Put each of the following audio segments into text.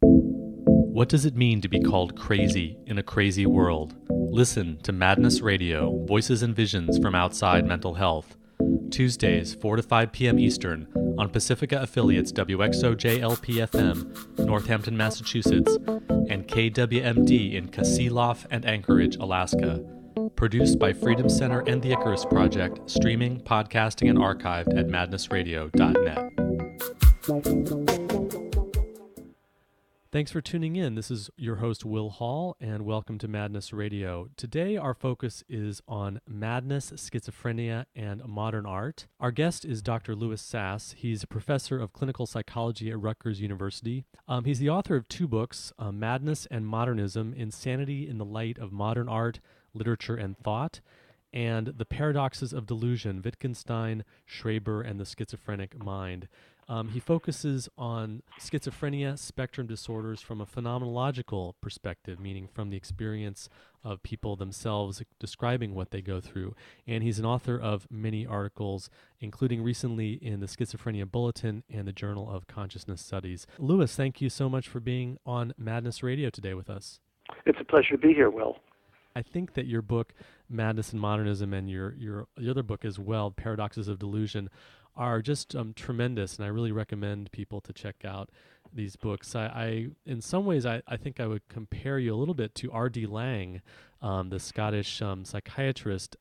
What does it mean to be called crazy in a crazy world? Listen to Madness Radio, Voices and Visions from Outside Mental Health. Tuesdays, 4 to 5 p.m. Eastern, on Pacifica affiliates WXOJ-LP-FM, Northampton, Massachusetts, and KWMD in Kasilof and Anchorage, Alaska. Produced by Freedom Center and the Icarus Project, streaming, podcasting, and archived at madnessradio.net. Thanks for tuning in. This is your host, Will Hall, and welcome to Madness Radio. Today, our focus is on madness, schizophrenia, and modern art. Our guest is Dr. Louis Sass. He's a professor of clinical psychology at Rutgers University. He's the author of two books, Madness and Modernism, Insanity in the Light of Modern Art, Literature, and Thought, and The Paradoxes of Delusion, Wittgenstein, Schreber, and the Schizophrenic Mind. He focuses on schizophrenia spectrum disorders from a phenomenological perspective, meaning from the experience of people themselves describing what they go through. And he's an author of many articles, including recently in the Schizophrenia Bulletin and the Journal of Consciousness Studies. Louis, thank you so much for being on Madness Radio today with us. It's a pleasure to be here, Will. I think that your book, Madness and Modernism, and your other book as well, Paradoxes of Delusion, are just tremendous, and I really recommend people to check out these books. I in some ways, I think I would compare you a little bit to R.D. Laing, the Scottish psychiatrist,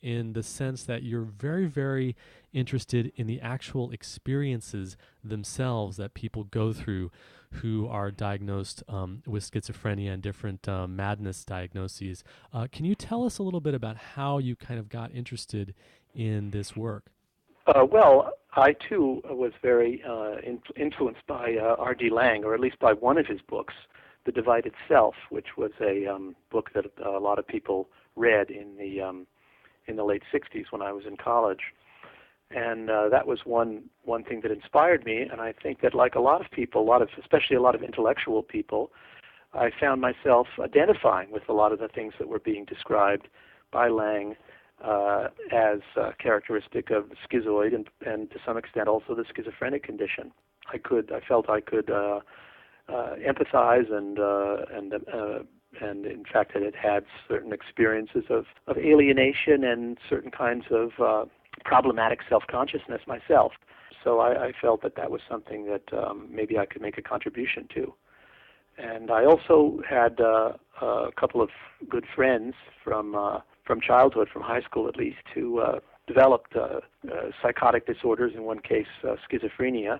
in the sense that you're very, very interested in the actual experiences themselves that people go through who are diagnosed with schizophrenia and different madness diagnoses. Can you tell us a little bit about how you kind of got interested in this work? Well, I too was very influenced by R.D. Laing, or at least by one of his books, The Divided Self, which was a book that a lot of people read in the late '60s when I was in college, and that was one thing that inspired me. And I think that, like a lot of people, especially a lot of intellectual people, I found myself identifying with a lot of the things that were being described by Laing as characteristic of the schizoid and to some extent also the schizophrenic condition. I felt I could empathize and in fact that it had certain experiences of alienation and certain kinds of problematic self-consciousness myself. So I felt that was something that maybe I could make a contribution to. And I also had a couple of good friends from childhood, from high school at least, who developed psychotic disorders, in one case schizophrenia,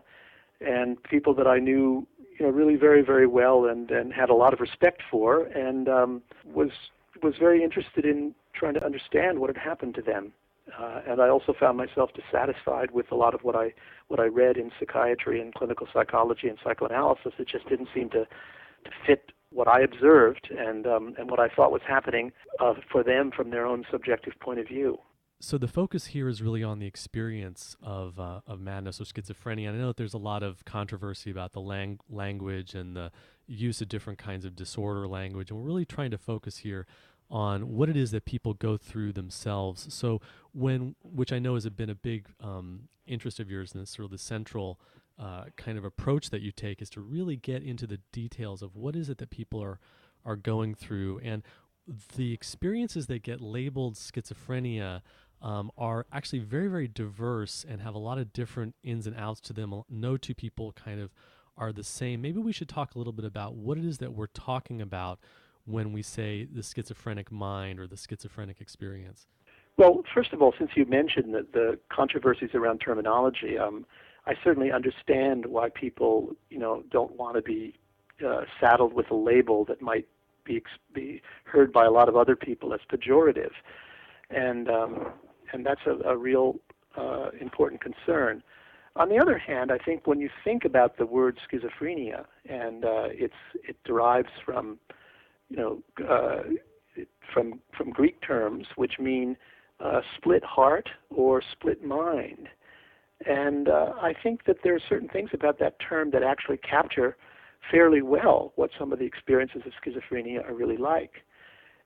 and people that I knew really very, very well and had a lot of respect for, and was very interested in trying to understand what had happened to them. And I also found myself dissatisfied with a lot of what I read in psychiatry and clinical psychology and psychoanalysis. It just didn't seem to fit what I observed and what I thought was happening for them from their own subjective point of view. So the focus here is really on the experience of madness or schizophrenia. And I know that there's a lot of controversy about the language and the use of different kinds of disorder language, and we're really trying to focus here on what it is that people go through themselves. So which I know has been a big interest of yours, and sort of the central kind of approach that you take is to really get into the details of what is it that people are going through. And the experiences that get labeled schizophrenia are actually very, very diverse and have a lot of different ins and outs to them. No two people kind of are the same. Maybe we should talk a little bit about what it is that we're talking about when we say the schizophrenic mind or the schizophrenic experience. Well, first of all, since you mentioned the controversies around terminology, I certainly understand why people, don't want to be saddled with a label that might be heard by a lot of other people as pejorative, and that's a real important concern. On the other hand, I think when you think about the word schizophrenia, and it derives from from Greek terms, which mean split heart or split mind. And I think that there are certain things about that term that actually capture fairly well what some of the experiences of schizophrenia are really like.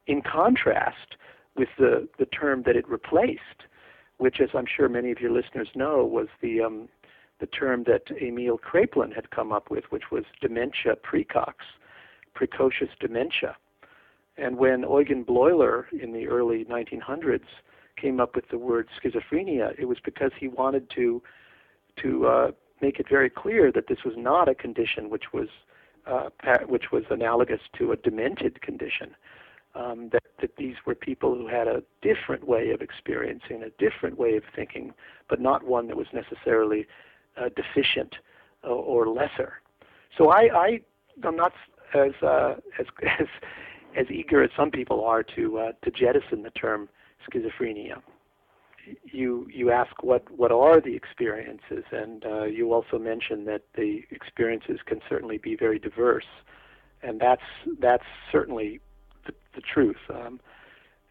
In contrast with the term that it replaced, which, as I'm sure many of your listeners know, was the the term that Emil Kraepelin had come up with, which was dementia precox, precocious dementia. And when Eugen Bleuler in the early 1900s came up with the word schizophrenia, it was because he wanted to make it very clear that this was not a condition which was analogous to a demented condition. That these were people who had a different way of experiencing, a different way of thinking, but not one that was necessarily deficient or lesser. So I'm not as eager as some people are to jettison the term schizophrenia. You ask what are the experiences, and you also mentioned that the experiences can certainly be very diverse, and that's certainly the truth.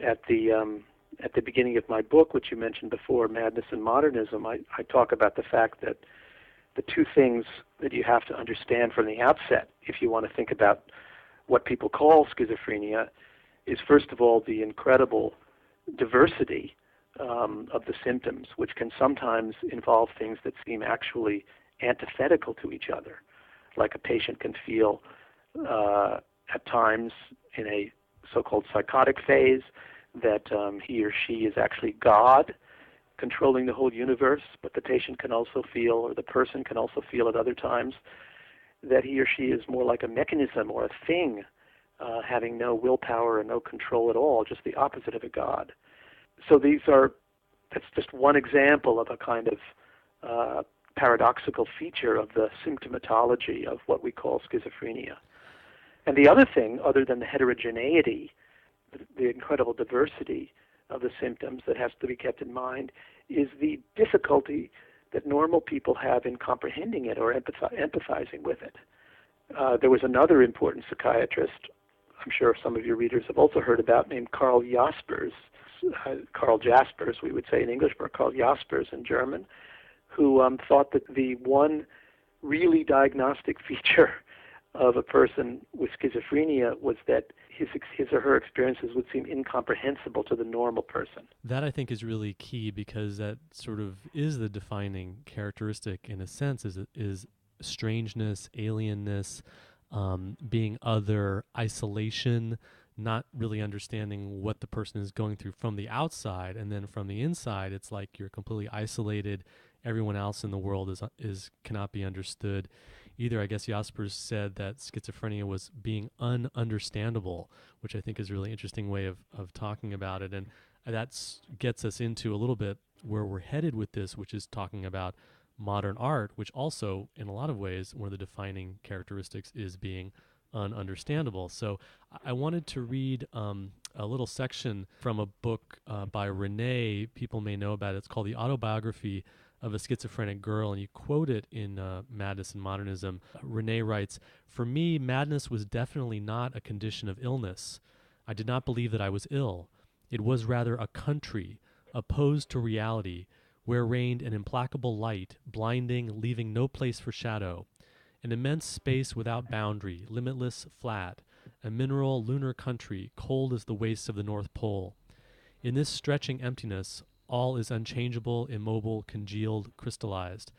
At the beginning of my book, which you mentioned before, Madness and Modernism, I talk about the fact that the two things that you have to understand from the outset if you want to think about what people call schizophrenia is, first of all, the incredible diversity of the symptoms, which can sometimes involve things that seem actually antithetical to each other. Like a patient can feel at times in a so-called psychotic phase that he or she is actually God controlling the whole universe, but the patient can also feel, or the person can also feel at other times, that he or she is more like a mechanism or a thing, having no willpower and no control at all, just the opposite of a God. So that's just one example of a kind of paradoxical feature of the symptomatology of what we call schizophrenia. And the other thing, other than the heterogeneity, the incredible diversity of the symptoms that has to be kept in mind, is the difficulty that normal people have in comprehending it or empathizing with it. There was another important psychiatrist, I'm sure some of your readers have also heard about, named Karl Jaspers, Karl Jaspers, we would say in English, but Karl Jaspers in German, who thought that the one really diagnostic feature of a person with schizophrenia was that his or her experiences would seem incomprehensible to the normal person. That, I think, is really key, because that sort of is the defining characteristic, in a sense, is strangeness, alienness, being other, isolation, not really understanding what the person is going through from the outside, and then from the inside, it's like you're completely isolated. Everyone else in the world cannot be understood. Either, I guess Jaspers said that schizophrenia was being ununderstandable, which I think is a really interesting way of talking about it. And that gets us into a little bit where we're headed with this, which is talking about modern art, which also, in a lot of ways, one of the defining characteristics is being ununderstandable. So I wanted to read a little section from a book by Renee. People may know about it. It's called The Autobiography of a Schizophrenic Girl, and you quote it in Madness and Modernism. Renee writes, "For me, madness was definitely not a condition of illness. I did not believe that I was ill. It was rather a country, opposed to reality, where reigned an implacable light, blinding, leaving no place for shadow, an immense space without boundary, limitless, flat, a mineral, lunar country, cold as the wastes of the North Pole. In this stretching emptiness, all is unchangeable, immobile, congealed, crystallized.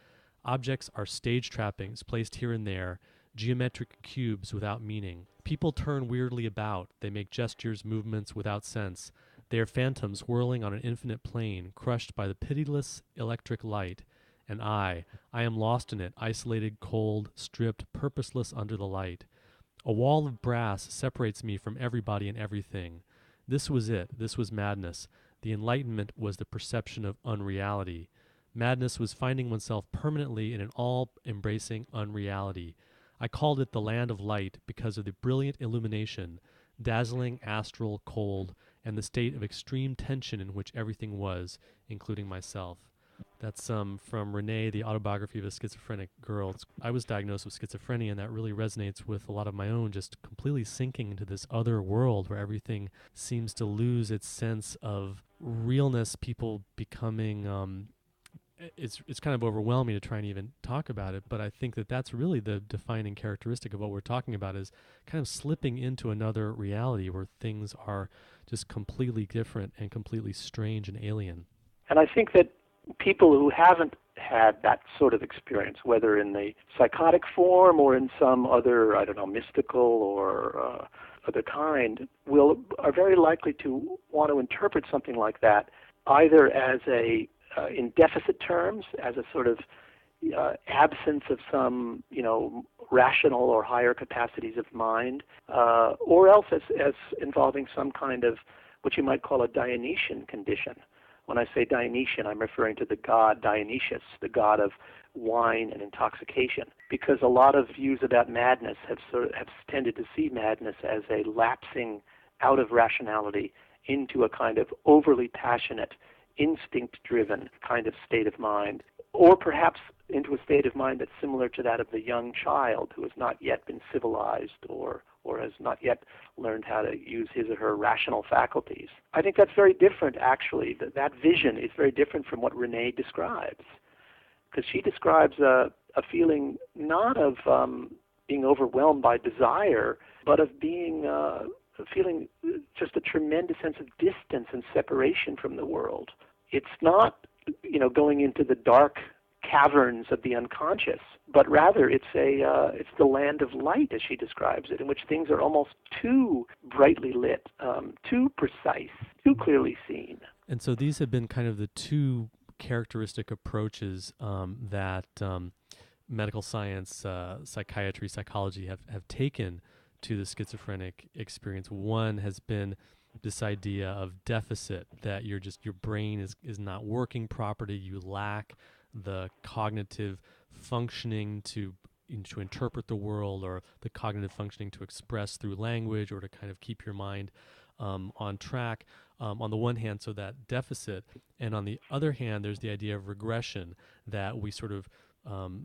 Objects are stage trappings placed here and there, geometric cubes without meaning. People turn weirdly about. They make gestures, movements without sense. They are phantoms whirling on an infinite plane, crushed by the pitiless electric light. And I am lost in it, isolated, cold, stripped, purposeless under the light. A wall of brass separates me from everybody and everything. This was it. This was madness. The enlightenment was the perception of unreality. Madness was finding oneself permanently in an all-embracing unreality. I called it the land of light because of the brilliant illumination, dazzling, astral, cold, and the state of extreme tension in which everything was, including myself." That's from Renee, The Autobiography of a Schizophrenic Girl. I was diagnosed with schizophrenia, and that really resonates with a lot of my own, just completely sinking into this other world where everything seems to lose its sense of realness, people becoming... It's kind of overwhelming to try and even talk about it, but I think that that's really the defining characteristic of what we're talking about, is kind of slipping into another reality where things are just completely different and completely strange and alien. And I think that people who haven't had that sort of experience, whether in the psychotic form or in some other, I don't know, mystical or other kind, are very likely to want to interpret something like that either as in deficit terms, as a sort of absence of some, rational or higher capacities of mind, or else as involving some kind of what you might call a Dionysian condition. When I say Dionysian, I'm referring to the god Dionysius, the god of wine and intoxication, because a lot of views about madness have tended to see madness as a lapsing out of rationality into a kind of overly passionate, instinct-driven kind of state of mind, or perhaps into a state of mind that's similar to that of the young child who has not yet been civilized or has not yet learned how to use his or her rational faculties. I think that's very different, actually. That vision is very different from what Renee describes, because she describes a feeling not of being overwhelmed by desire, but of being feeling just a tremendous sense of distance and separation from the world. It's not, going into the dark caverns of the unconscious, but rather it's the land of light, as she describes it, in which things are almost too brightly lit, too precise, too clearly seen. And so these have been kind of the two characteristic approaches that medical science, psychiatry, psychology have taken to the schizophrenic experience. One has been this idea of deficit, that your brain is not working properly, you lack the cognitive functioning to interpret the world, or the cognitive functioning to express through language, or to kind of keep your mind on track, on the one hand, so that deficit. And on the other hand, there's the idea of regression, that we sort of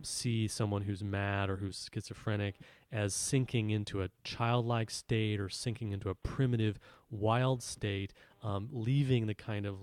see someone who's mad or who's schizophrenic as sinking into a childlike state, or sinking into a primitive, wild state, leaving the kind of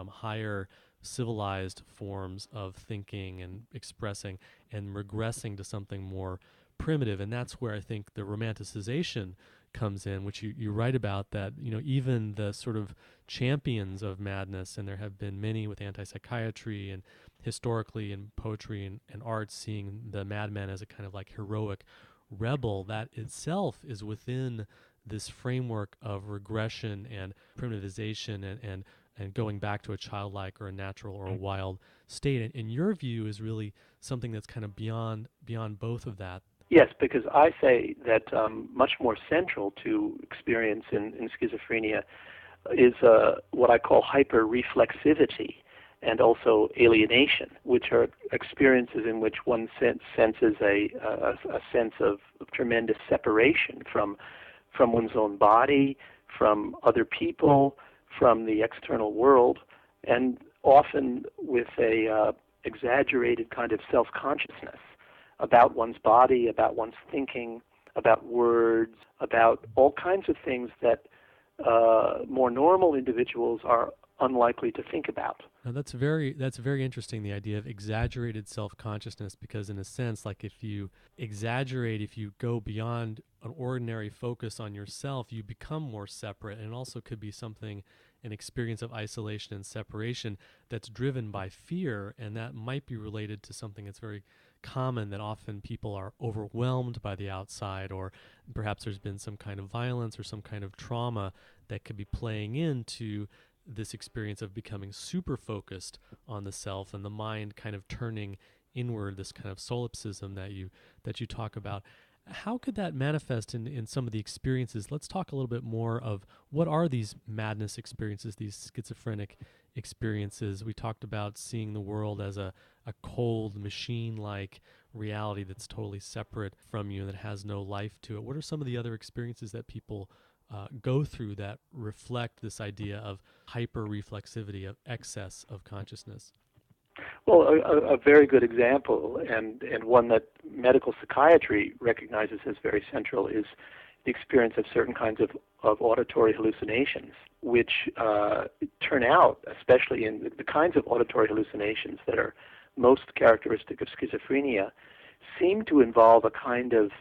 higher civilized forms of thinking and expressing, and regressing to something more primitive. And that's where I think the romanticization comes in, which you write about, that even the sort of champions of madness, and there have been many with anti-psychiatry and historically in poetry and art, seeing the madman as a kind of heroic rebel, that itself is within this framework of regression and primitivization and going back to a childlike or a natural or a wild state. And your view is really something that's kind of beyond both of that. Yes, because I say that much more central to experience in schizophrenia is what I call hyper-reflexivity and also alienation, which are experiences in which one senses a sense of tremendous separation from one's own body, from other people, from the external world, and often with a exaggerated kind of self-consciousness about one's body, about one's thinking, about words, about all kinds of things that more normal individuals are unlikely to think about. Now that's very interesting, the idea of exaggerated self-consciousness, because in a sense, if you exaggerate, if you go beyond an ordinary focus on yourself, you become more separate, and it also could be an experience of isolation and separation that's driven by fear, and that might be related to something that's very common, that often people are overwhelmed by the outside, or perhaps there's been some kind of violence or some kind of trauma that could be playing into this experience of becoming super focused on the self, and the mind kind of turning inward, this kind of solipsism that you talk about. How could that manifest in some of the experiences? Let's talk a little bit more of what are these madness experiences, these schizophrenic experiences. We talked about seeing the world as a cold, machine-like reality that's totally separate from you and that has no life to it. What are some of the other experiences that people go through that reflect this idea of hyper-reflexivity, of excess of consciousness? Well, a very good example, and one that medical psychiatry recognizes as very central, is the experience of certain kinds of auditory hallucinations, which turn out, especially in the kinds of auditory hallucinations that are most characteristic of schizophrenia, seem to involve a kind of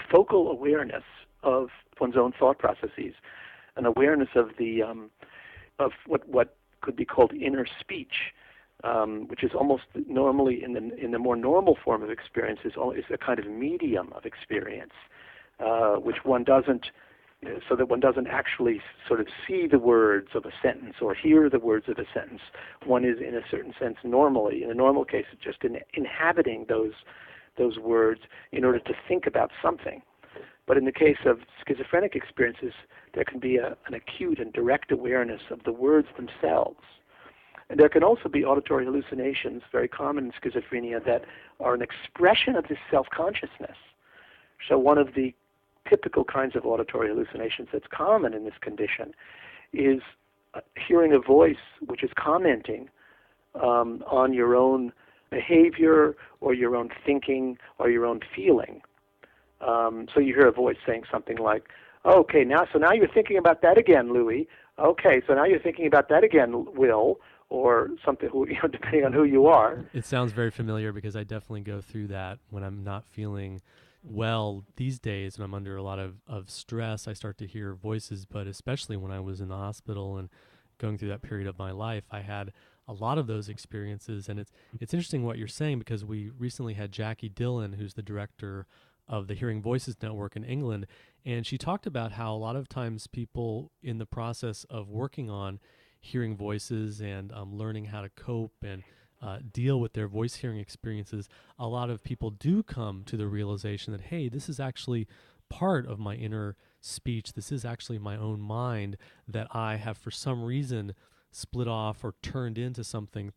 focal awareness of one's own thought processes, an awareness of the of what could be called inner speech, which is almost normally in the more normal form of experience, is a kind of medium of experience, which one doesn't, so that one doesn't actually sort of see the words of a sentence or hear the words of a sentence. One is, in a certain sense, normally, in a normal case, just inhabiting those words in order to think about something. But in the case of schizophrenic experiences, there can be an acute and direct awareness of the words themselves. And there can also be auditory hallucinations, very common in schizophrenia, that are an expression of this self-consciousness. So one of the typical kinds of auditory hallucinations that's common in this condition is hearing a voice which is commenting on your own behavior or your own thinking or your own feeling. So you hear a voice saying something like, "Okay, now you're thinking about that again, Louis. Okay, so now you're thinking about that again, Will," or something, depending on who you are. It sounds very familiar because I definitely go through that when I'm not feeling well these days. When I'm under a lot of stress, I start to hear voices, but especially when I was in the hospital and going through that period of my life, I had a lot of those experiences. And it's interesting what you're saying, because we recently had Jackie Dillon, who's the director of the Hearing Voices Network in England, and she talked about how a lot of times people in the process of working on hearing voices and learning how to cope and deal with their voice hearing experiences, a lot of people do come to the realization that, hey, this is actually part of my inner speech. This is actually my own mind that I have for some reason split off or turned into something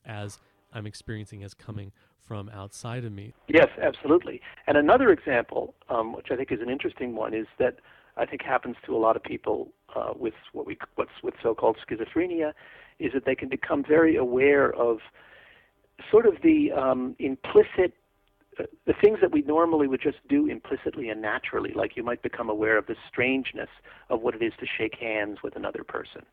as I'm experiencing as coming from outside of me. Yes, absolutely. And another example, which I think is an interesting one, is that I think happens to a lot of people with what's so-called schizophrenia, is that they can become very aware of sort of the implicit, the things that we normally would just do implicitly and naturally. Like you might become aware of the strangeness of what it is to shake hands with another person.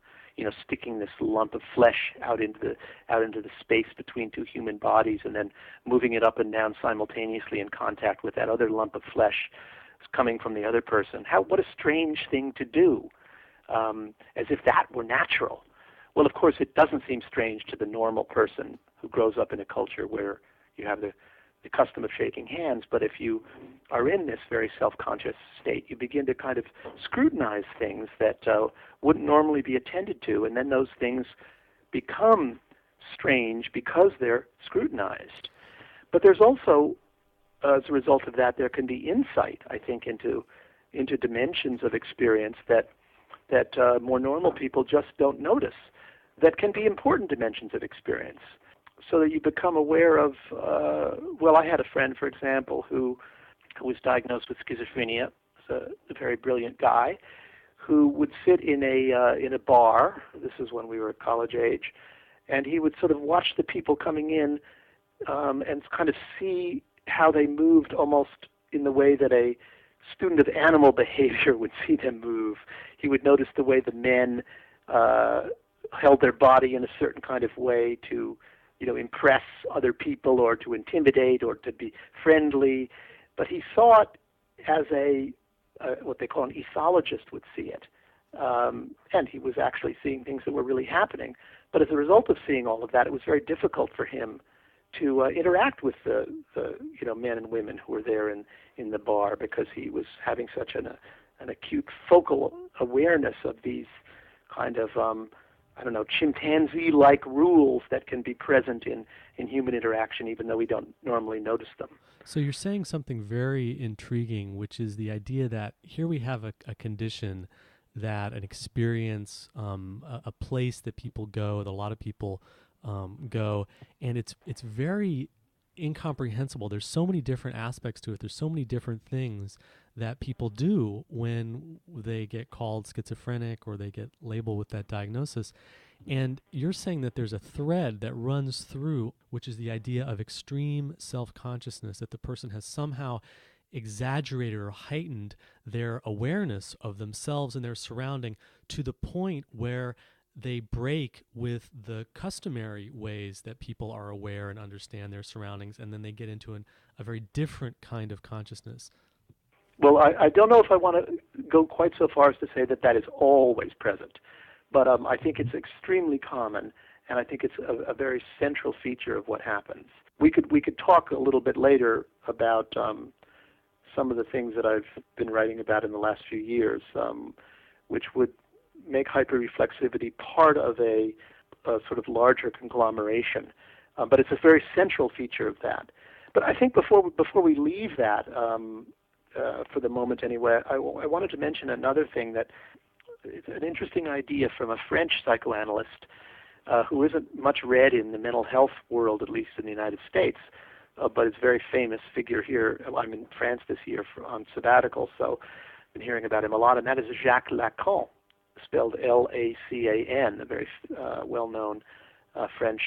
Sticking this lump of flesh out into the space between two human bodies, and then moving it up and down simultaneously in contact with that other lump of flesh coming from the other person. What a strange thing to do, as if that were natural. Well, of course, it doesn't seem strange to the normal person who grows up in a culture where you have the custom of shaking hands. But if you are in this very self-conscious state, you begin to kind of scrutinize things that wouldn't normally be attended to, and then those things become strange because they're scrutinized. But there's also, as a result of that, there can be insight, I think, into dimensions of experience that more normal people just don't notice, that can be important dimensions of experience. So that you become aware of, I had a friend, for example, who was diagnosed with schizophrenia. He's a very brilliant guy who would sit in a bar. This is when we were at college age, and he would sort of watch the people coming in and kind of see how they moved, almost in the way that a student of animal behavior would see them move. He would notice the way the men held their body in a certain kind of way to impress other people or to intimidate or to be friendly. But he saw it as what they call an ethologist would see it. And he was actually seeing things that were really happening. But as a result of seeing all of that, it was very difficult for him to interact with the men and women who were there in the bar, because he was having such an acute focal awareness of these kind of chimpanzee-like rules that can be present in human interaction, even though we don't normally notice them. So you're saying something very intriguing, which is the idea that here we have a condition, that an experience, a place that people go, that a lot of people go, and it's very incomprehensible. There's so many different aspects to it. There's so many different things that people do when they get called schizophrenic or they get labeled with that diagnosis. And you're saying that there's a thread that runs through, which is the idea of extreme self-consciousness, that the person has somehow exaggerated or heightened their awareness of themselves and their surrounding to the point where they break with the customary ways that people are aware and understand their surroundings, and then they get into a very different kind of consciousness. Well, I don't know if I want to go quite so far as to say that is always present, but I think it's extremely common, and I think it's a very central feature of what happens. We could talk a little bit later about some of the things that I've been writing about in the last few years, which would make hyperreflexivity part of a sort of larger conglomeration. But it's a very central feature of that. But I think before we leave that, for the moment anyway, I wanted to mention another thing that it's an interesting idea from a French psychoanalyst who isn't much read in the mental health world, at least in the United States, but is a very famous figure here. I'm in France this year on sabbatical, so I've been hearing about him a lot, and that is Jacques Lacan, spelled Lacan, a very well-known French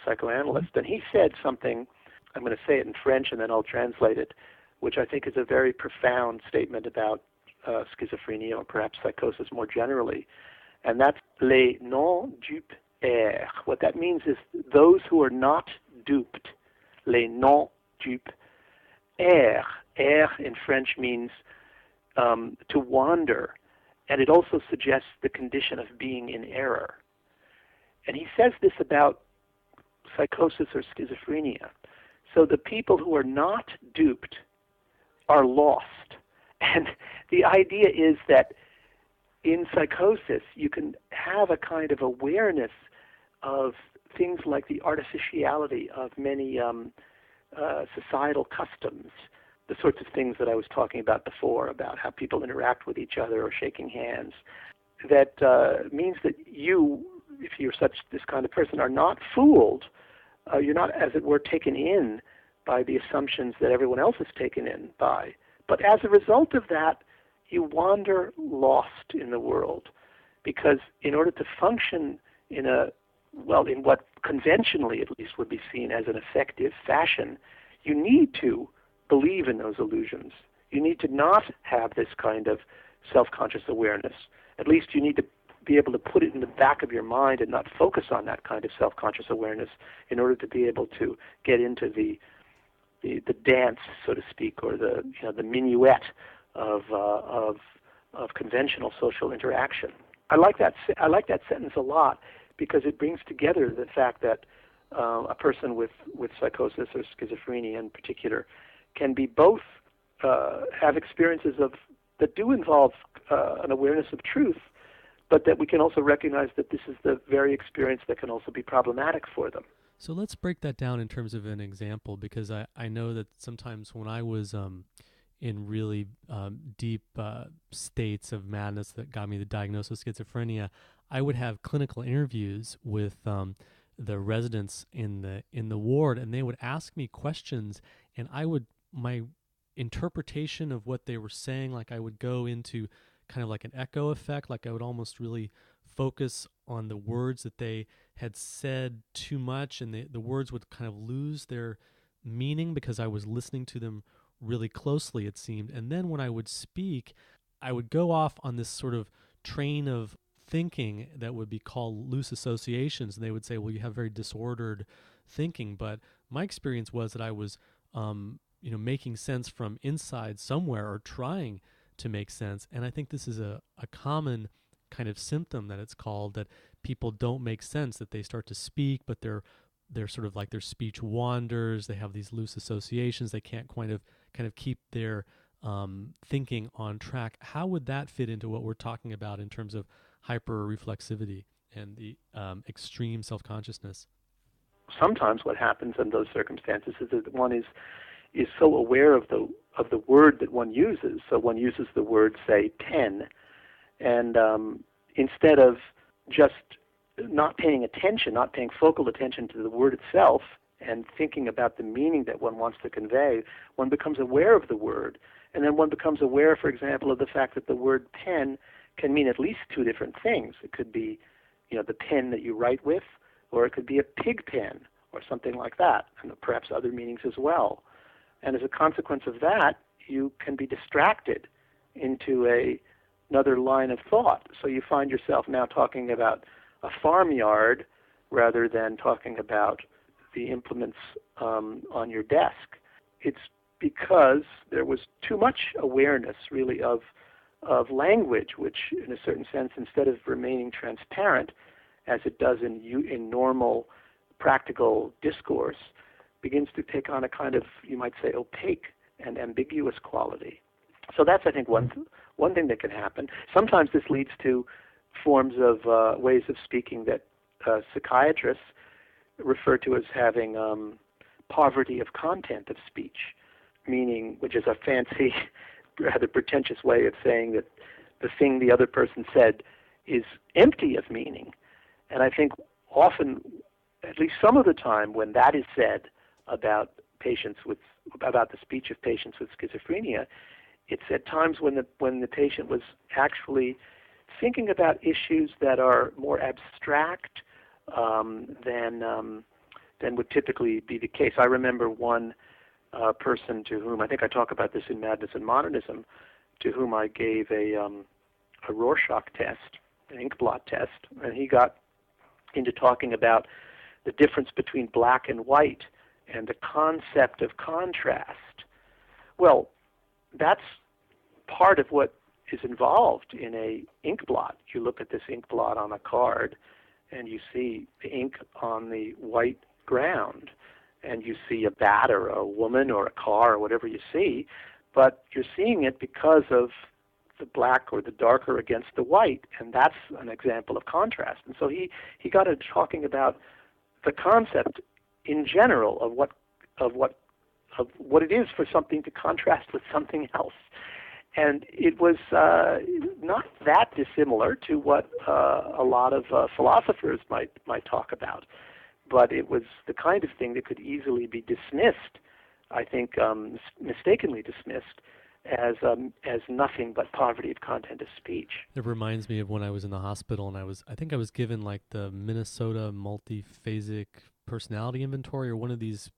psychoanalyst. And he said something, I'm going to say it in French and then I'll translate it, which I think is a very profound statement about schizophrenia, or perhaps psychosis more generally, and that's les non-dupes errent. What that means is those who are not duped, les non-dupes errent. Errent in French means to wander, and it also suggests the condition of being in error. And he says this about psychosis or schizophrenia. So the people who are not duped are lost. And the idea is that in psychosis, you can have a kind of awareness of things like the artificiality of many societal customs, the sorts of things that I was talking about before, about how people interact with each other or shaking hands. That means that you, if you're this kind of person, are not fooled. You're not, as it were, taken in by the assumptions that everyone else is taken in by. But as a result of that, you wander lost in the world, because in order to function in what conventionally at least would be seen as an effective fashion, you need to believe in those illusions. You need to not have this kind of self-conscious awareness. At least you need to be able to put it in the back of your mind and not focus on that kind of self-conscious awareness in order to be able to get into the dance, so to speak, or the minuet of conventional social interaction. I like that sentence a lot, because it brings together the fact that a person with psychosis or schizophrenia in particular can be both have experiences that do involve an awareness of truth, but that we can also recognize that this is the very experience that can also be problematic for them. So let's break that down in terms of an example, because I know that sometimes when I was in really deep states of madness that got me the diagnosis of schizophrenia, I would have clinical interviews with the residents in the ward, and they would ask me questions, and my interpretation of what they were saying, like I would go into kind of like an echo effect, like I would almost really focus on the words that they had said too much, and the words would kind of lose their meaning because I was listening to them really closely, it seemed. And then when I would speak, I would go off on this sort of train of thinking that would be called loose associations, and they would say, well, you have very disordered thinking. But my experience was that I was making sense from inside somewhere, or trying to make sense. And I think this is a common kind of symptom that it's called, that people don't make sense, that they start to speak, but they're sort of like their speech wanders. They have these loose associations. They can't kind of keep their thinking on track. How would that fit into what we're talking about in terms of hyper-reflexivity and the extreme self-consciousness? Sometimes what happens in those circumstances is that one is so aware of the word that one uses. So one uses the word, say, pen, and instead of just not paying attention, not paying focal attention to the word itself and thinking about the meaning that one wants to convey, one becomes aware of the word. And then one becomes aware, for example, of the fact that the word pen can mean at least two different things. It could be, the pen that you write with, or it could be a pig pen or something like that, and perhaps other meanings as well. And as a consequence of that, you can be distracted into another line of thought. So you find yourself now talking about a farmyard rather than talking about the implements on your desk. It's because there was too much awareness, really, of language, which, in a certain sense, instead of remaining transparent, as it does in normal practical discourse, begins to take on a kind of, you might say, opaque and ambiguous quality. So that's, I think, one thing that can happen. Sometimes this leads to forms of ways of speaking that psychiatrists refer to as having poverty of content of speech, meaning, which is a fancy, rather pretentious way of saying that the thing the other person said is empty of meaning. And I think often, at least some of the time, when that is said about the speech of patients with schizophrenia, it's at times when the patient was actually thinking about issues that are more abstract than would typically be the case. I remember one person to whom, I think I talk about this in Madness and Modernism, to whom I gave a Rorschach test, an ink blot test, and he got into talking about the difference between black and white and the concept of contrast. Well, that's part of what is involved in a ink blot. You look at this ink blot on a card and you see the ink on the white ground and you see a bat or a woman or a car or whatever you see, but you're seeing it because of the black or the darker against the white, and that's an example of contrast. And so he got into talking about the concept in general of what it is for something to contrast with something else. And it was not that dissimilar to what a lot of philosophers might talk about, but it was the kind of thing that could easily be dismissed, I think mistakenly dismissed, as nothing but poverty of content of speech. It reminds me of when I was in the hospital and I think I was given like the Minnesota multiphasic personality inventory or one of these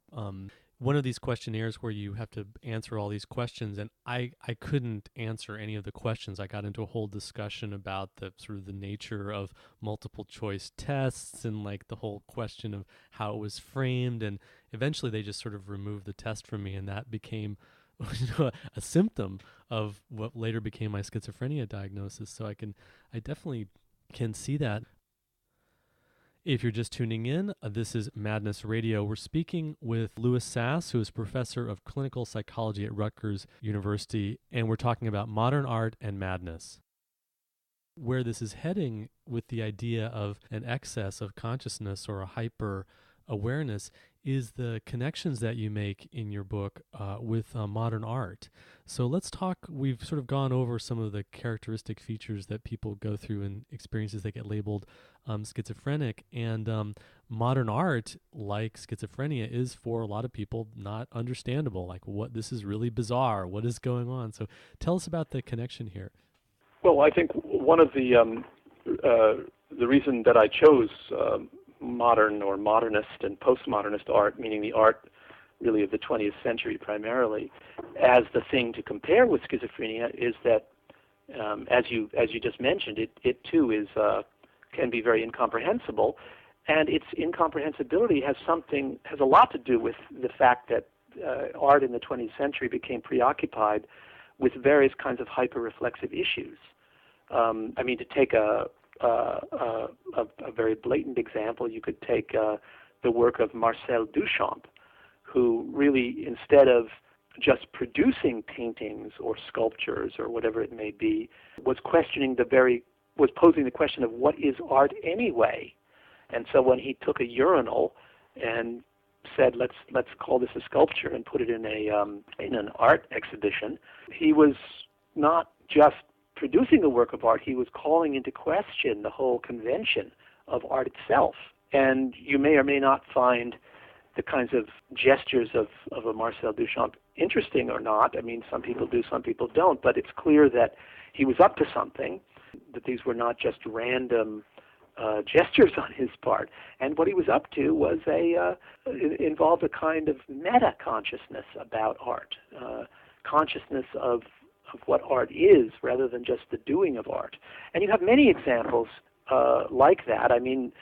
questionnaires where you have to answer all these questions, and I couldn't answer any of the questions. I got into a whole discussion about the sort of the nature of multiple choice tests and like the whole question of how it was framed, and eventually they just sort of removed the test from me, and that became a symptom of what later became my schizophrenia diagnosis. So I definitely can see that. If you're just tuning in, this is Madness Radio. We're speaking with Louis Sass, who is professor of clinical psychology at Rutgers University, and we're talking about modern art and madness. Where this is heading with the idea of an excess of consciousness or a hyper awareness is the connections that you make in your book with modern art. So let's talk, we've sort of gone over some of the characteristic features that people go through and experiences that get labeled schizophrenic, and modern art, like schizophrenia, is for a lot of people not understandable. Like, what, this is really bizarre, what is going on? So tell us about the connection here. Well, I think one of the reason that I chose modern or modernist and postmodernist art, meaning the art really of the 20th century primarily, as the thing to compare with schizophrenia, is that as you just mentioned, it too is can be very incomprehensible, and its incomprehensibility has a lot to do with the fact that art in the 20th century became preoccupied with various kinds of hyper-reflexive issues. I mean, to take a very blatant example, you could take the work of Marcel Duchamp, who really, instead of just producing paintings or sculptures or whatever it may be, was posing the question of what is art anyway. And so when he took a urinal and said, let's call this a sculpture and put it in an art exhibition, he was not just producing a work of art, he was calling into question the whole convention of art itself. And you may or may not find the kinds of gestures of a Marcel Duchamp interesting or not. I mean, some people do, some people don't, but it's clear that he was up to something, that these were not just random gestures on his part. And what he was up to was involved a kind of meta-consciousness about art, consciousness of what art is rather than just the doing of art. And you have many examples like that. I mean,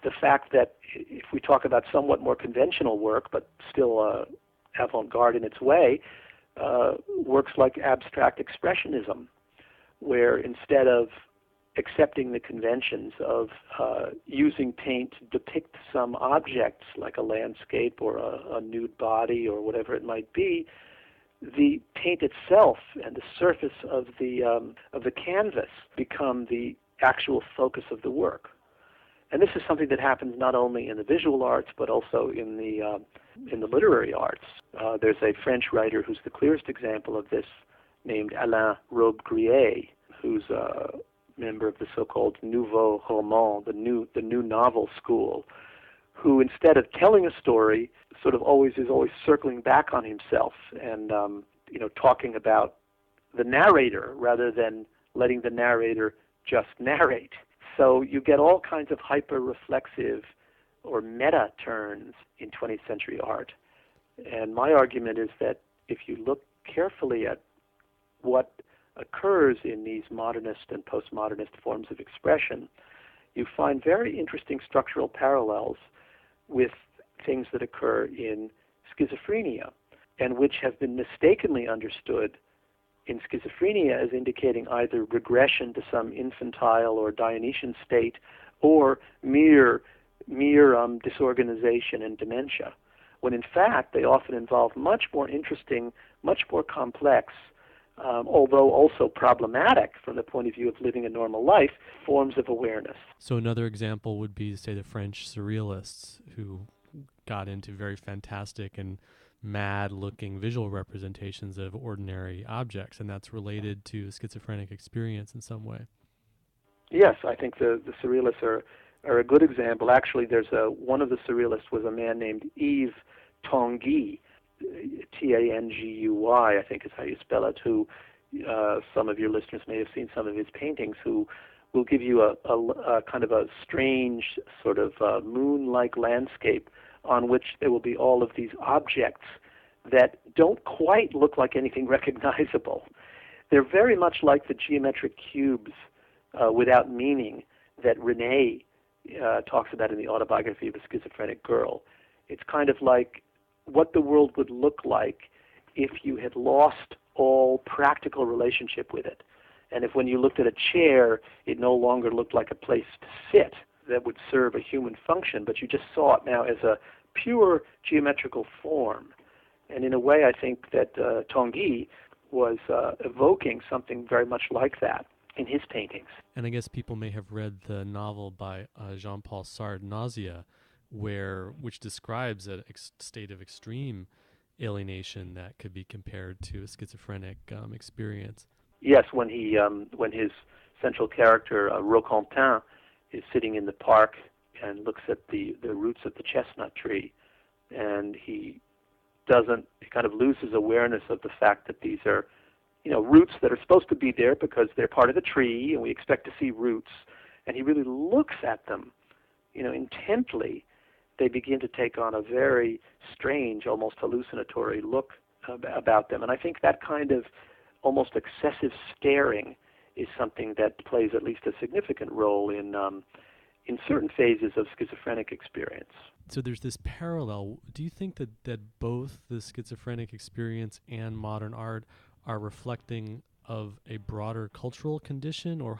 the fact that if we talk about somewhat more conventional work, but still avant-garde in its way, works like abstract expressionism, where instead of accepting the conventions of using paint to depict some objects like a landscape or a nude body or whatever it might be, the paint itself and the surface of the canvas become the actual focus of the work. And this is something that happens not only in the visual arts but also in the literary arts. There's a French writer who's the clearest example of this, named Alain Robbe-Grillet, who's a member of the so-called nouveau roman, the new novel school, who instead of telling a story, sort of is always circling back on himself and talking about the narrator rather than letting the narrator just narrate. So you get all kinds of hyper-reflexive or meta turns in 20th century art. And my argument is that if you look carefully at what occurs in these modernist and postmodernist forms of expression, you find very interesting structural parallels with things that occur in schizophrenia, and which have been mistakenly understood in schizophrenia as indicating either regression to some infantile or Dionysian state or mere disorganization and dementia, when in fact they often involve much more interesting, much more complex, although also problematic from the point of view of living a normal life, forms of awareness. So another example would be, say, the French Surrealists, who got into very fantastic and mad-looking visual representations of ordinary objects, and that's related to schizophrenic experience in some way. Yes, I think the Surrealists are a good example. Actually, there's one of the Surrealists was a man named Yves Tanguy, Tangui, I think is how you spell it, who some of your listeners may have seen some of his paintings, who will give you a kind of a strange sort of moon-like landscape on which there will be all of these objects that don't quite look like anything recognizable. They're very much like the geometric cubes without meaning that René talks about in the Autobiography of a Schizophrenic Girl. It's kind of like what the world would look like if you had lost all practical relationship with it. And if when you looked at a chair, it no longer looked like a place to sit that would serve a human function, but you just saw it now as a pure geometrical form. And in a way, I think that Tanguy was evoking something very much like that in his paintings. And I guess people may have read the novel by Jean-Paul Sartre, Nausea, which describes a state of extreme alienation that could be compared to a schizophrenic experience. Yes, when his central character, Roquentin, is sitting in the park and looks at the roots of the chestnut tree, and he kind of loses awareness of the fact that these are, roots that are supposed to be there because they're part of the tree, and we expect to see roots, and he really looks at them, intently. They begin to take on a very strange, almost hallucinatory look about them, and I think that kind of almost excessive staring is something that plays at least a significant role in certain phases of schizophrenic experience. So there's this parallel. Do you think that both the schizophrenic experience and modern art are reflecting of a broader cultural condition, or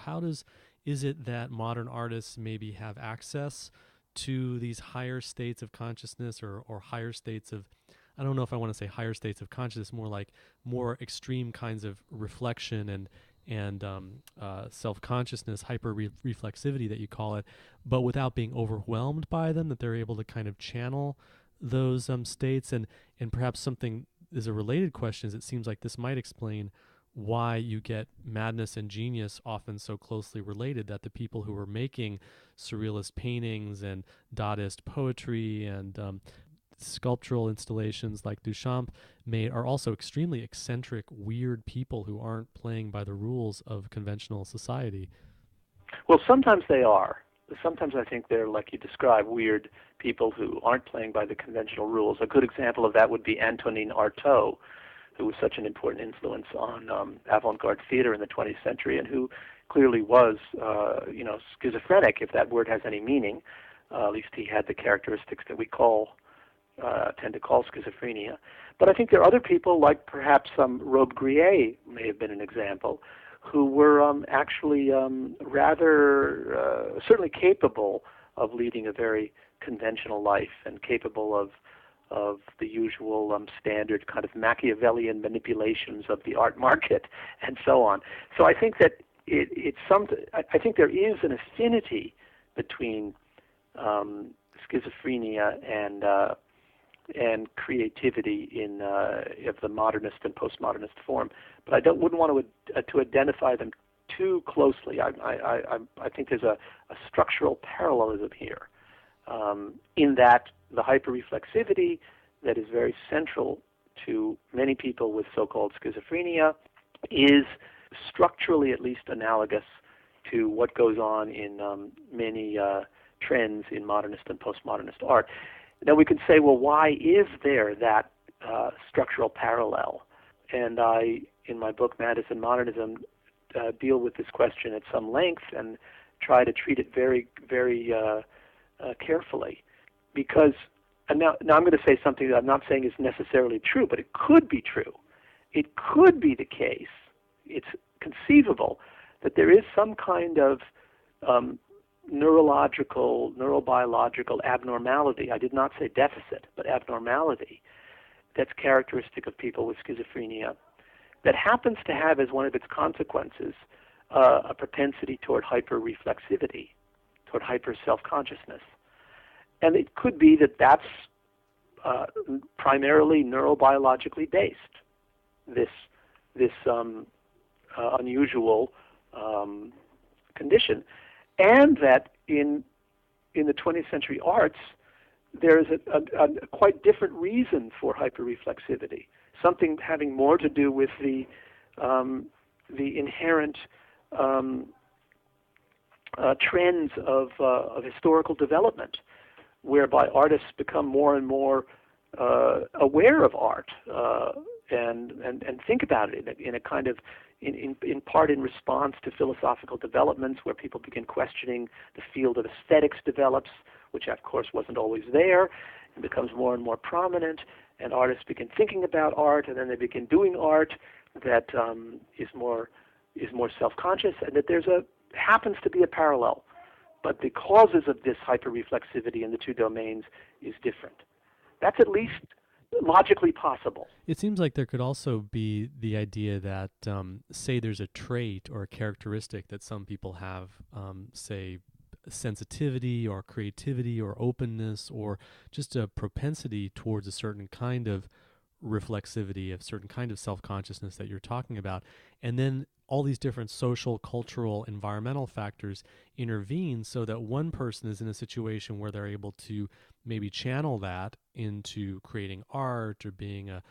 is it that modern artists maybe have access to these higher states of consciousness or higher states of, I don't know if I want to say higher states of consciousness, more like more extreme kinds of reflection and self-consciousness, hyper-reflexivity that you call it, but without being overwhelmed by them, that they're able to kind of channel those states. And perhaps something is a related question is it seems like this might explain why you get madness and genius often so closely related, that the people who are making surrealist paintings and Dadaist poetry and sculptural installations like Duchamp are also extremely eccentric, weird people who aren't playing by the rules of conventional society. Well, sometimes they are. Sometimes I think they're, like you describe, weird people who aren't playing by the conventional rules. A good example of that would be Antonin Artaud, who was such an important influence on avant-garde theater in the 20th century, and who clearly was, schizophrenic, if that word has any meaning. At least he had the characteristics that we tend to call schizophrenia. But I think there are other people, like perhaps Robbe-Grillet may have been an example, who were actually rather certainly capable of leading a very conventional life and capable of the usual standard kind of Machiavellian manipulations of the art market and so on. So I think that I think there is an affinity between schizophrenia and creativity of the modernist and postmodernist form, but I wouldn't want to identify them too closely. I think there's a structural parallelism here, in that the hyperreflexivity that is very central to many people with so-called schizophrenia is structurally at least analogous to what goes on in many trends in modernist and postmodernist art. Now we can say, well, why is there that structural parallel? And I, in my book, Madness and Modernism, deal with this question at some length and try to treat it very, very carefully. Because, and now I'm going to say something that I'm not saying is necessarily true, but it could be true. It could be the case, it's conceivable, that there is some kind of neurobiological abnormality, I did not say deficit, but abnormality, that's characteristic of people with schizophrenia, that happens to have as one of its consequences a propensity toward hyperreflexivity, toward hyper-self-consciousness. And it could be that that's primarily neurobiologically based, this unusual condition, and that in the 20th century arts there's a quite different reason for hyperreflexivity, something having more to do with the inherent trends of historical development, whereby artists become more and more aware of art and think about it in a kind of, in part in response to philosophical developments where people begin questioning the field of aesthetics develops, which of course wasn't always there, and becomes more and more prominent, and artists begin thinking about art, and then they begin doing art that is more self-conscious, and that happens to be a parallel. But the causes of this hyperreflexivity in the two domains is different. That's at least logically possible. It seems like there could also be the idea that, say there's a trait or a characteristic that some people have, say sensitivity or creativity or openness or just a propensity towards a certain kind of reflexivity, a certain kind of self-consciousness that you're talking about. And then all these different social, cultural, environmental factors intervene so that one person is in a situation where they're able to maybe channel that into creating art or being a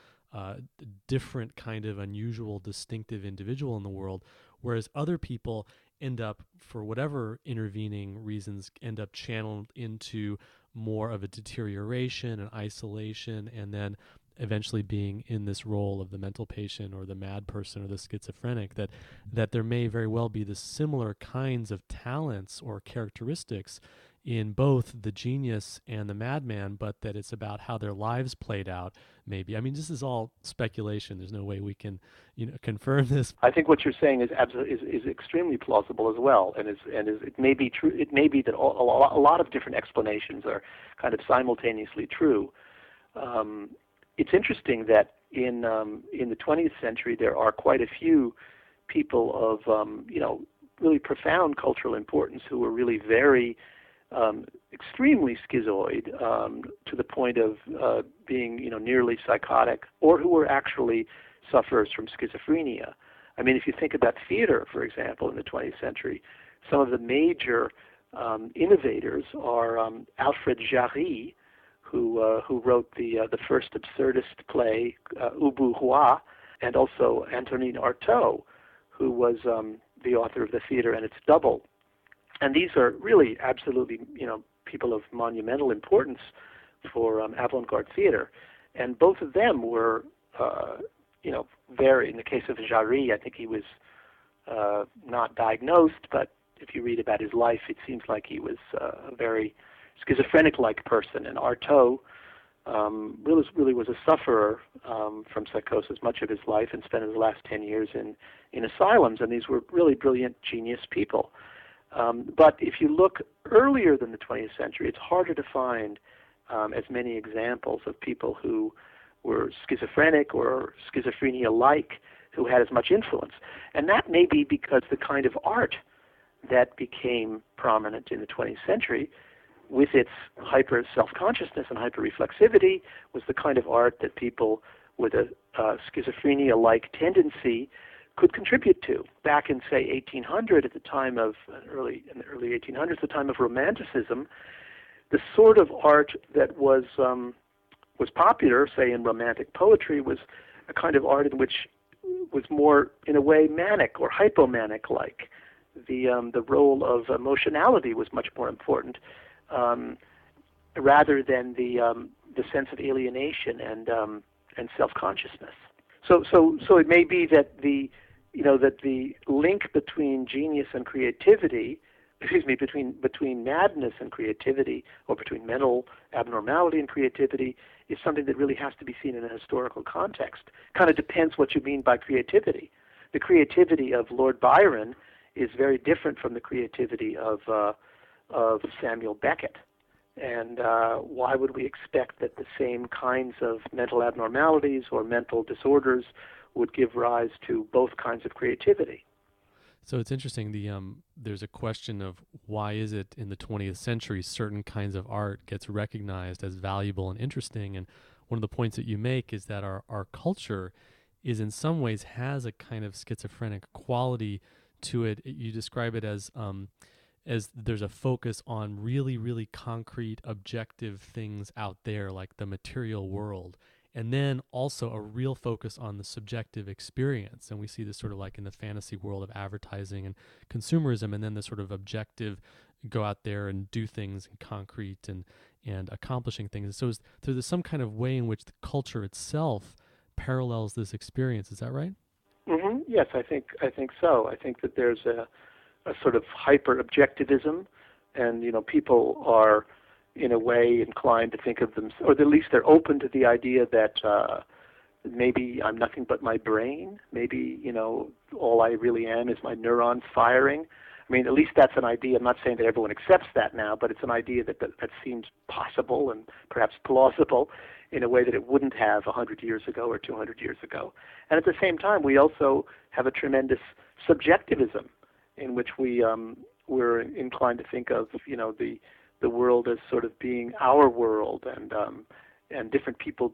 different kind of unusual, distinctive individual in the world, whereas other people end up, for whatever intervening reasons, end up channeled into more of a deterioration and isolation, and then eventually being in this role of the mental patient or the mad person or the schizophrenic, that there may very well be the similar kinds of talents or characteristics in both the genius and the madman, but that it's about how their lives played out, maybe. I mean, this is all speculation. There's no way we can, confirm this. I think what you're saying is extremely plausible as well, and it may be true. It may be that a lot of different explanations are kind of simultaneously true. It's interesting that in the 20th century there are quite a few people of really profound cultural importance who were really very extremely schizoid, to the point of being nearly psychotic, or who were actually sufferers from schizophrenia. I mean, if you think about theater, for example, in the 20th century, some of the major innovators are Alfred Jarry, who wrote the first absurdist play, Au Bourgeois, and also Antonin Artaud, who was the author of The Theater and Its Double. And these are really absolutely, people of monumental importance for avant-garde theater. And both of them were, very, in the case of Jarry, I think he was not diagnosed, but if you read about his life, it seems like he was a very schizophrenic-like person. And Artaud, really was a sufferer from psychosis much of his life and spent his last 10 years in asylums, and these were really brilliant, genius people. But if you look earlier than the 20th century, it's harder to find as many examples of people who were schizophrenic or schizophrenia-like who had as much influence. And that may be because the kind of art that became prominent in the 20th century with its hyper self-consciousness and hyper-reflexivity was the kind of art that people with a schizophrenia-like tendency could contribute to. Back in, say, 1800, at the time of in the early 1800s, the time of Romanticism, the sort of art that was popular, say in Romantic poetry, was a kind of art in which was more, in a way, manic or hypomanic-like. The role of emotionality was much more important, rather than the sense of alienation and self-consciousness. So it may be that the link between genius and creativity, between madness and creativity, or between mental abnormality and creativity, is something that really has to be seen in a historical context. Kind of depends what you mean by creativity. The creativity of Lord Byron is very different from the creativity of Samuel Beckett. And why would we expect that the same kinds of mental abnormalities or mental disorders would give rise to both kinds of creativity? So it's interesting. There's a question of why is it in the 20th century certain kinds of art gets recognized as valuable and interesting. And one of the points that you make is that our culture is in some ways has a kind of schizophrenic quality to it. You describe it as there's a focus on really, really concrete, objective things out there, like the material world. And then also a real focus on the subjective experience. And we see this sort of like in the fantasy world of advertising and consumerism, and then the sort of objective go out there and do things in concrete and accomplishing things. So there's some kind of way in which the culture itself parallels this experience. Is that right? Mm-hmm. Yes, I think so. I think that there's a sort of hyper-objectivism, and people are in a way inclined to think of them, or at least they're open to the idea that maybe I'm nothing but my brain. Maybe, all I really am is my neurons firing. I mean, at least that's an idea. I'm not saying that everyone accepts that now, but it's an idea that seems possible and perhaps plausible in a way that it wouldn't have 100 years ago or 200 years ago. And at the same time, we also have a tremendous subjectivism in which we're inclined to think of, the world as sort of being our world, and different people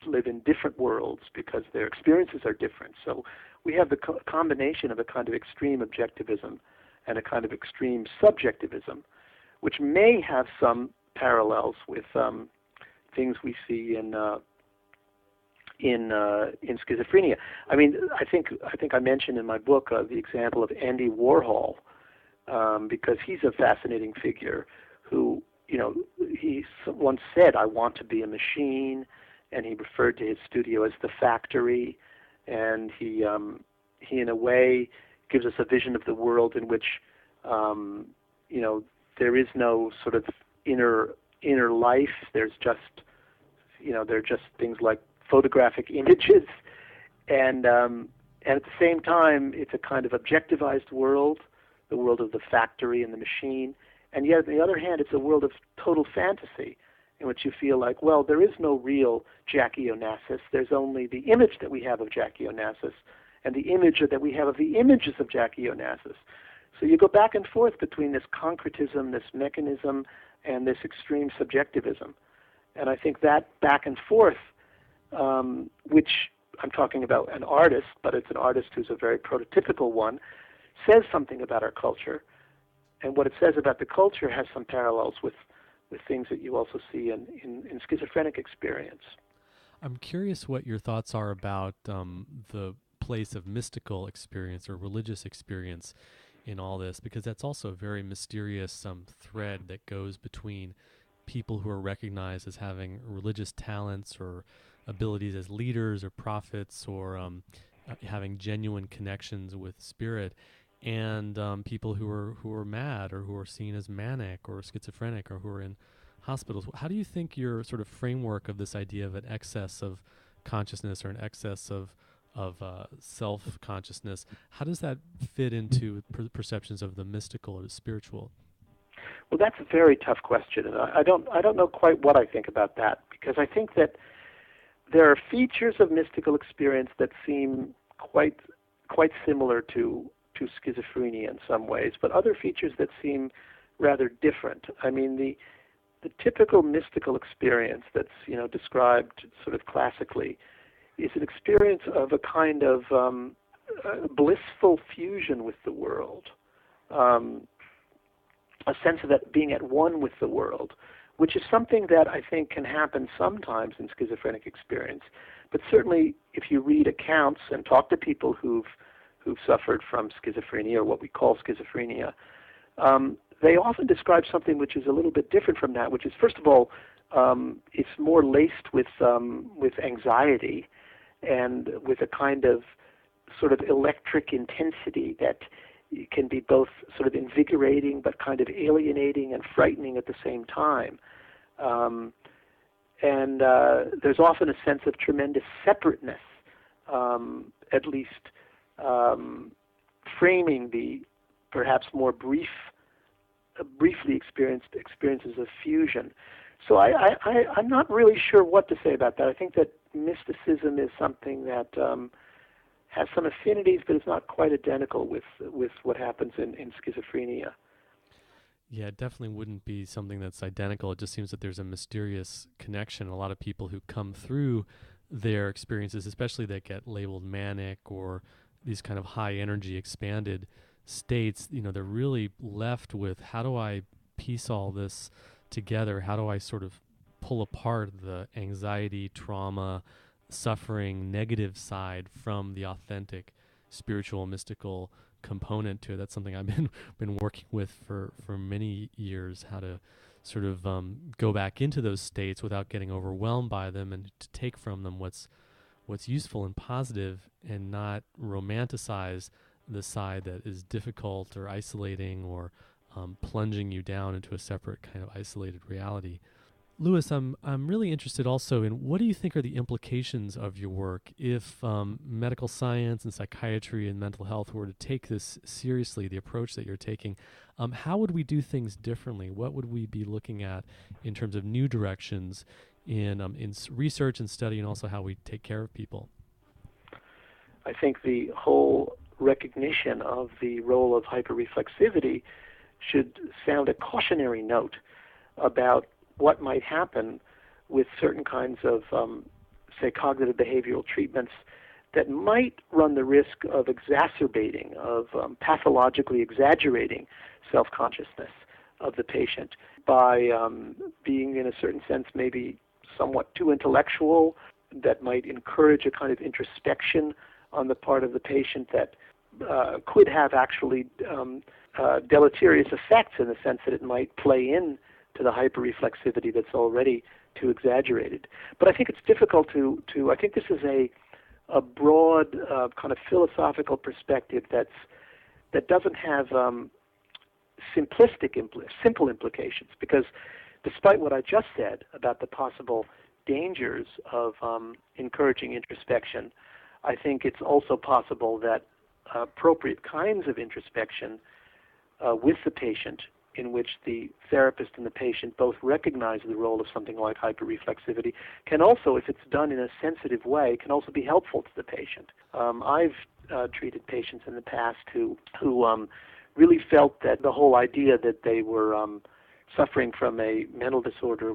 live in different worlds because their experiences are different. So we have the combination of a kind of extreme objectivism and a kind of extreme subjectivism, which may have some parallels with things we see in schizophrenia. I mean, I think I mentioned in my book the example of Andy Warhol, because he's a fascinating figure who, he once said, "I want to be a machine," and he referred to his studio as the factory, and he in a way gives us a vision of the world in which, there is no sort of inner life. There's just, there are just things like photographic images, and at the same time, it's a kind of objectivized world, the world of the factory and the machine. And yet, on the other hand, it's a world of total fantasy in which you feel like, well, there is no real Jackie Onassis. There's only the image that we have of Jackie Onassis and the image that we have of the images of Jackie Onassis. So you go back and forth between this concretism, this mechanism, and this extreme subjectivism. And I think that back and forth, which I'm talking about an artist, but it's an artist who's a very prototypical one, says something about our culture. And what it says about the culture has some parallels with things that you also see in schizophrenic experience. I'm curious what your thoughts are about the place of mystical experience or religious experience in all this, because that's also a very mysterious thread that goes between people who are recognized as having religious talents or abilities as leaders or prophets or having genuine connections with spirit, and people who are mad or who are seen as manic or schizophrenic or who are in hospitals. How do you think your sort of framework of this idea of an excess of consciousness or an excess of self-consciousness, how does that fit into perceptions of the mystical or the spiritual? Well, that's a very tough question, and I don't know quite what I think about that, because I think that there are features of mystical experience that seem quite similar to schizophrenia in some ways, but other features that seem rather different. I mean, the typical mystical experience that's described sort of classically is an experience of a kind of blissful fusion with the world, a sense of that being at one with the world, which is something that I think can happen sometimes in schizophrenic experience. But certainly, if you read accounts and talk to people who've suffered from schizophrenia, or what we call schizophrenia, they often describe something which is a little bit different from that, which is, first of all, it's more laced with anxiety and with a kind of sort of electric intensity that can be both sort of invigorating but kind of alienating and frightening at the same time. And there's often a sense of tremendous separateness, at least framing the perhaps more briefly experienced experiences of fusion. So I'm not really sure what to say about that. I think that mysticism is something that has some affinities, but it's not quite identical with what happens in schizophrenia. Yeah, it definitely wouldn't be something that's identical. It just seems that there's a mysterious connection. A lot of people who come through their experiences, especially that get labeled manic or these kind of high energy expanded states, they're really left with, how do I piece all this together? How do I sort of pull apart the anxiety, trauma, suffering, negative side from the authentic spiritual, mystical component to it? That's something I've been working with for many years, how to sort of go back into those states without getting overwhelmed by them, and to take from them what's useful and positive, and not romanticize the side that is difficult or isolating or plunging you down into a separate kind of isolated reality. Louis, I'm really interested also in, what do you think are the implications of your work if medical science and psychiatry and mental health were to take this seriously, the approach that you're taking? How would we do things differently? What would we be looking at in terms of new directions in research and study, and also how we take care of people? I think the whole recognition of the role of hyperreflexivity should sound a cautionary note about what might happen with certain kinds of, say, cognitive behavioral treatments that might run the risk of exacerbating, of pathologically exaggerating self-consciousness of the patient by being, in a certain sense, maybe somewhat too intellectual, that might encourage a kind of introspection on the part of the patient that could have actually deleterious effects, in the sense that it might play in to the hyperreflexivity that's already too exaggerated. But I think it's difficult to I think this is a broad kind of philosophical perspective that doesn't have simple implications, because despite what I just said about the possible dangers of encouraging introspection, I think it's also possible that appropriate kinds of introspection with the patient, in which the therapist and the patient both recognize the role of something like hyperreflexivity, can also, if it's done in a sensitive way, can also be helpful to the patient. I've treated patients in the past who really felt that the whole idea that they were suffering from a mental disorder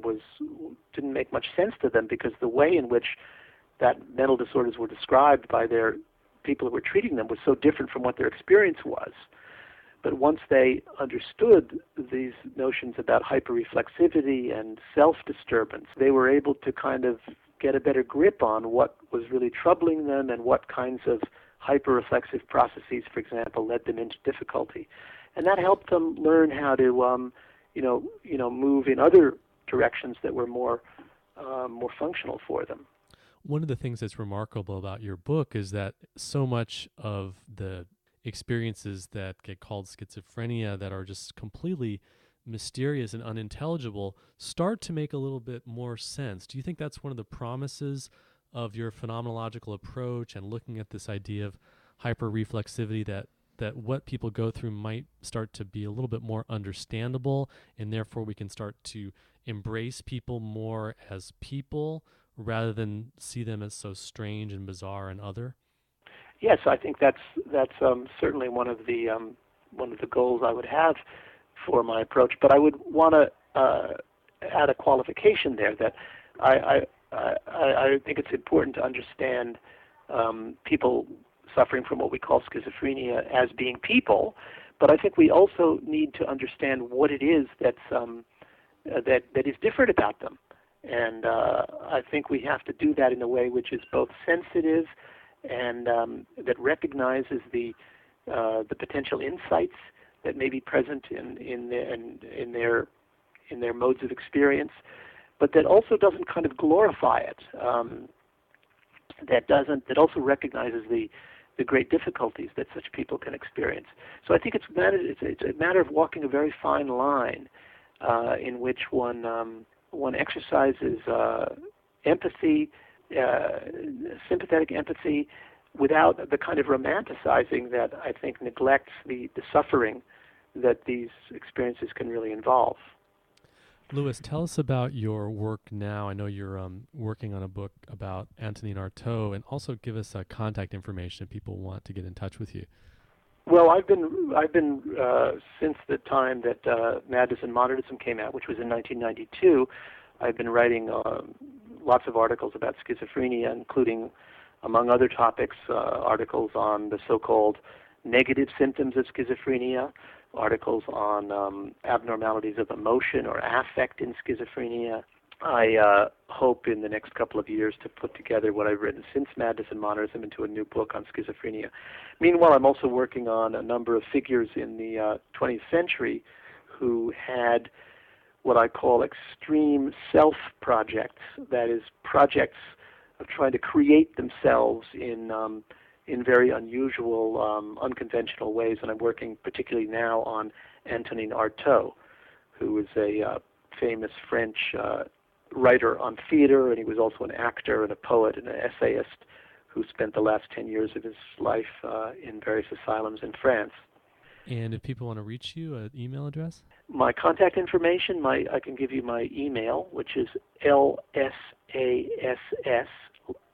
didn't make much sense to them, because the way in which that mental disorders were described by their people who were treating them was so different from what their experience was. But once they understood these notions about hyperreflexivity and self-disturbance, they were able to kind of get a better grip on what was really troubling them and what kinds of hyperreflexive processes, for example, led them into difficulty. And that helped them learn how to, move in other directions that were more functional for them. One of the things that's remarkable about your book is that so much of the experiences that get called schizophrenia, that are just completely mysterious and unintelligible start to make a little bit more sense. Do you think that's one of the promises of your phenomenological approach and looking at this idea of hyper-reflexivity, that what people go through might start to be a little bit more understandable, and therefore we can start to embrace people more as people rather than see them as so strange and bizarre and other? Yes, I think that's certainly one of the goals I would have for my approach. But I would want to add a qualification there, that I think it's important to understand people suffering from what we call schizophrenia as being people. But I think we also need to understand what it is that is different about them. And I think we have to do that in a way which is both sensitive and that recognizes the potential insights that may be present in their modes of experience, but that also doesn't kind of glorify it. That also recognizes the great difficulties that such people can experience. So I think it's a matter of walking a very fine line in which one exercises empathy, sympathetic empathy, without the kind of romanticizing that I think neglects the suffering that these experiences can really involve. Louis, tell us about your work now. I know you're working on a book about Antonin Artaud, and also give us contact information if people want to get in touch with you. Well, I've been since the time that Madness and Modernism came out, which was in 1992. I've been writing lots of articles about schizophrenia, including, among other topics, articles on the so-called negative symptoms of schizophrenia, articles on abnormalities of emotion or affect in schizophrenia. I hope in the next couple of years to put together what I've written since Madness and Modernism into a new book on schizophrenia. Meanwhile, I'm also working on a number of figures in the 20th century who had what I call extreme self-projects, that is, projects of trying to create themselves in very unusual, unconventional ways. And I'm working particularly now on Antonin Artaud, who is a famous French writer on theater, and he was also an actor and a poet and an essayist who spent the last 10 years of his life in various asylums in France. And if people want to reach you, an email address? My contact information, I can give you my email, which is LSASS,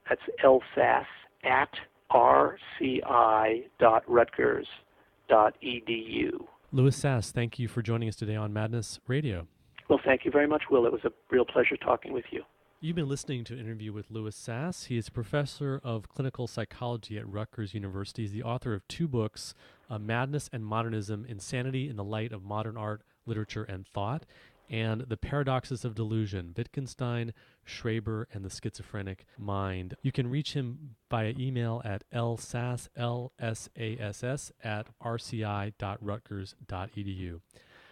that's LSASS, at rci.rutgers.edu. Louis Sass, thank you for joining us today on Madness Radio. Well, thank you very much, Will. It was a real pleasure talking with you. You've been listening to an interview with Louis Sass. He is professor of clinical psychology at Rutgers University. He's the author of 2 books, Madness and Modernism, Insanity in the Light of Modern Art, Literature, and Thought, and The Paradoxes of Delusion, Wittgenstein, Schreber, and the Schizophrenic Mind. You can reach him via email at lsass, LSASS, at rci.rutgers.edu.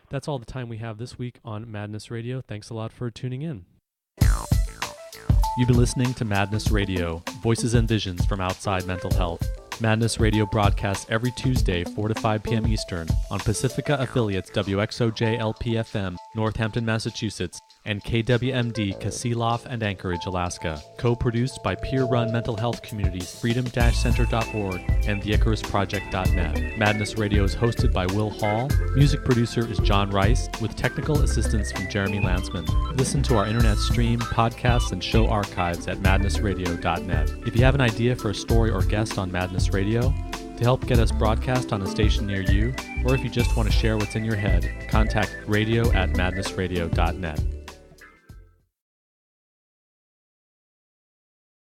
That's all the time we have this week on Madness Radio. Thanks a lot for tuning in. You've been listening to Madness Radio, voices and visions from outside mental health. Madness Radio broadcasts every Tuesday, 4 to 5 p.m. Eastern, on Pacifica affiliates WXOJ LP-FM, Northampton, Massachusetts, and KWMD, Kasilof and Anchorage, Alaska. Co-produced by peer-run mental health communities freedom-center.org and theicarusproject.net. Madness Radio is hosted by Will Hall. Music producer is John Rice, with technical assistance from Jeremy Lansman. Listen to our internet stream, podcasts, and show archives at madnessradio.net. If you have an idea for a story or guest on Madness Radio, to help get us broadcast on a station near you, or if you just want to share what's in your head, contact radio@madnessradio.net.